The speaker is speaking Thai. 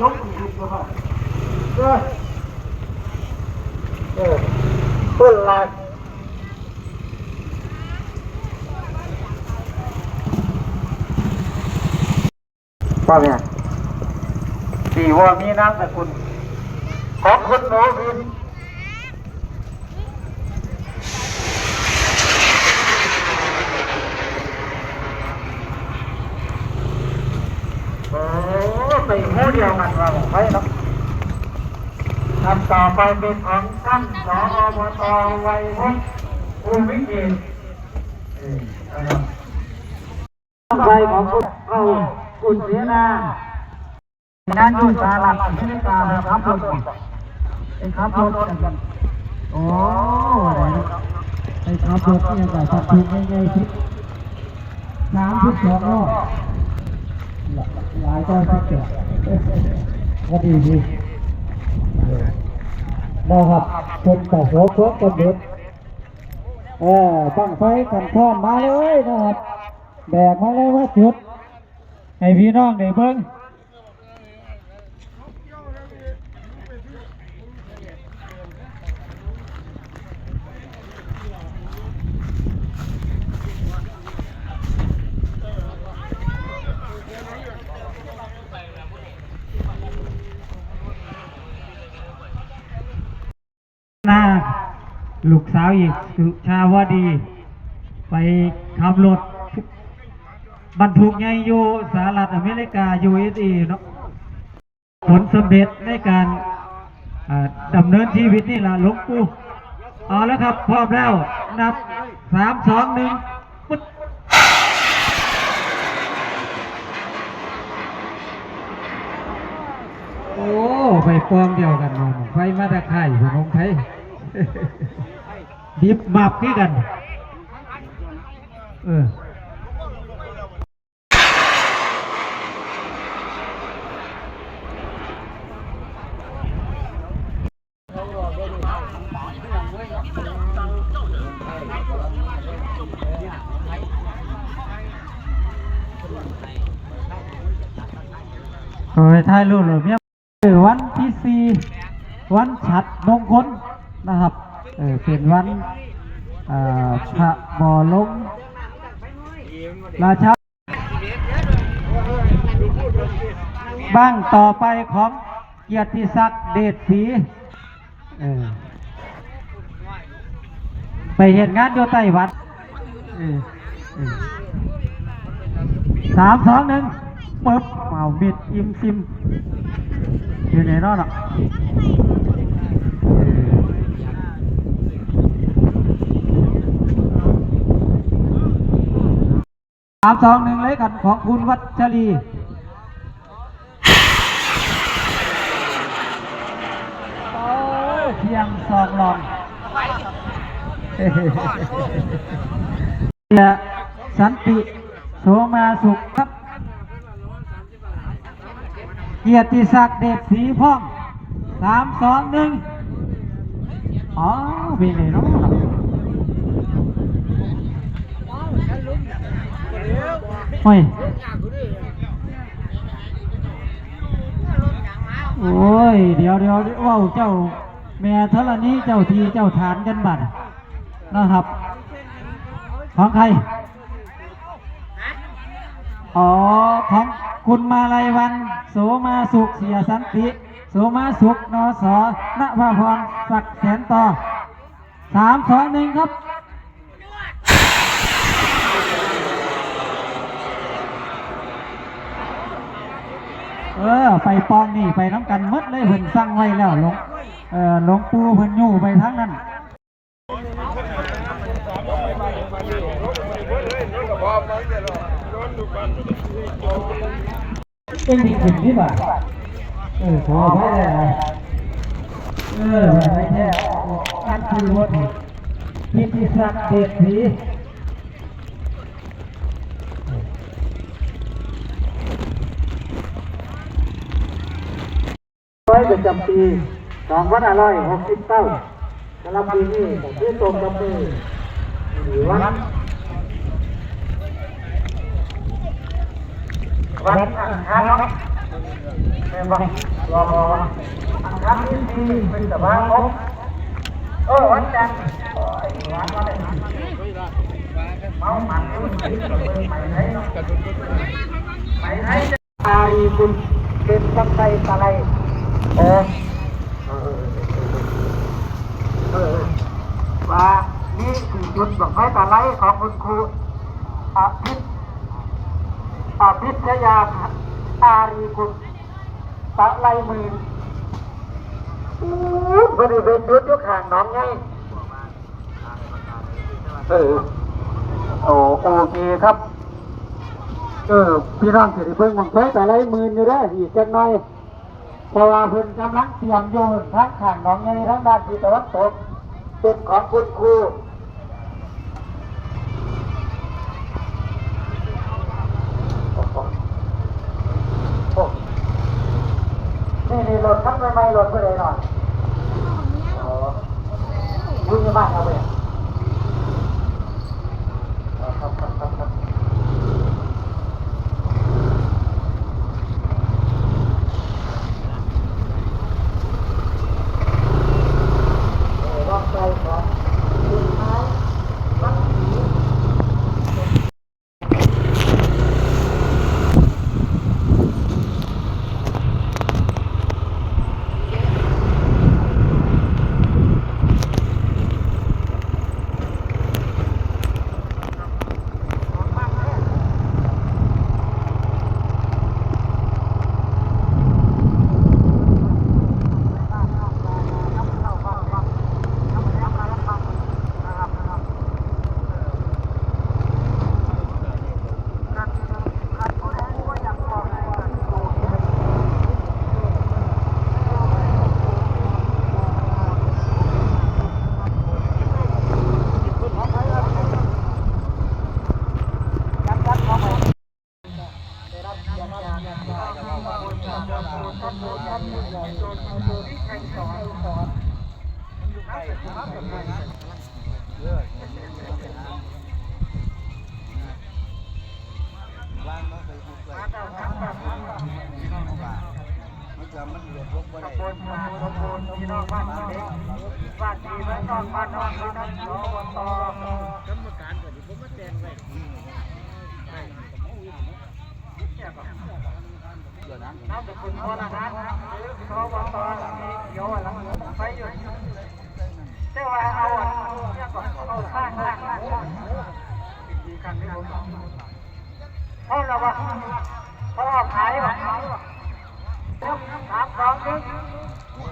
ยกอีกตัวครับต้นลายป้าเนี่ยสี่ว่ามีนามสกุลของคุณโนวินไปหูเดียวกันว่าไปเนาะทำต่อไปเป็นของท่านสอบต.ไวยพจน์ภูมิเกียรติไปของคุณเอาคุณเสียนานั่นอยู่สารัฐไม่ได้การครับรถเป็นครับรถกันโอ้ไอ้ครับรถเนี่ยก็สักทีง่ายๆที่32 รอบหลายก็สักเกือบก็ดีดีนะครับเป็นแต่หัวโค้งกันเด็ดตั้งไฟกันพร้อมมาเลยนะครับแบกมาเลยว่าจุดให้พี่น้องได้เบิ่งนาลูกสาวอีกสุชาวดีไปขับรถบรรทุกใหญ่อยู่สหรัฐอเมริกา USA เนาะผลสำเร็จในการดำเนินชีวิตนี่ล่ะหลวงปู่เอาแล้วครับพร้อมแล้วนับ3 2 1ปุ๊บโอ้ไฟปลอมเดียวกันเนาะไฟมาตะไคร่พนมไทยดิบบับขึ้นกันโอ้ยถ่ายรูปเลยเนี่ยวันที่4วันฉัตรมงคลนะครับเป็นวันพระบ่อลงราชาบ้างต่อไปของเกียรติศักดิ์เดชศรีไปเห็นงานโยไต้หวัน3 2 1ปึ๊บเป่าบิดอิมซิมอยู่ไหนนอนอ่ะ3 2 1เลยกันของคุณวัชรีเพียง2 ลองสันติโสมาสุขครับเกียรติศักดิ์เดชศรีพ่อง3 2 1อ๋อเป็นไงเนาะโอ้ยเดี๋ยวว่าเจ้าแม่ธรณีเจ้าทีเจ้าฐานกันบัดนะครับของใครอ๋อของคุณมาลัยวันโสมาสุขเสียสันติโสมาสุขนสณภาพรศักดิ์แสนต่อ3 2 1ครับไปปองนี่ไปน้ำกันมดเลยเพิ่นสั่งไว้แล้วหลวงปู่เพิ่นยู่ไปทั้งนั้นเป็นที่ขึ้นที่บ้านขอให้ได้ไม่แค่อันคือวัดกิตติศักดิ์เดชศรีประจำปี2569สำหรับปีนี้ที่ตรงกับปีวันอังคาร เป็นบ้างรออันครั้งที่เป็นสภาพวันจันทร์งานวันไหนเมาหมันที่มันติดกับเมืองใหม่ไทยใหม่ไทยอารีคุณเป็นตั้งใจอะไรว่านี่คือจุดบังไฟตะไลของคุณครูพิชยาอารีคุณตะไลมือบริเวณยุทธยุข่างน้องไงโอเคครับพี่น้องเสด็จเพิ่งบังไฟตะไลมืออยู่ได้อีกจักหน่อยเพราะว่าเพิ่นกำลังเตรียมโยนทั้งข้างน้องไงทั้งด้านทิศตะวันตกเป็นของคุณครูนี่รถทั้งไม่รถเพื่ออะไรหน่อยยุ่งมากครับเว้ยครับรอบใจของสุดท้ายวัดศรีพี่น้องบ้านเด็กบ้านดีบ้านนอนบ้านนอนบ้านนอนอบตกรรมการก่อนที่ผมมาแจ้งไว้น้ำเป็นคนพอละนะหรืออบตเดี๋ยวหลังไปอยู่แต่ว่าเอาเนี่ยก่อนเอาสร้างดีกันไม่รู้เพราะเราว่าเพราะขายแบบ3 2 1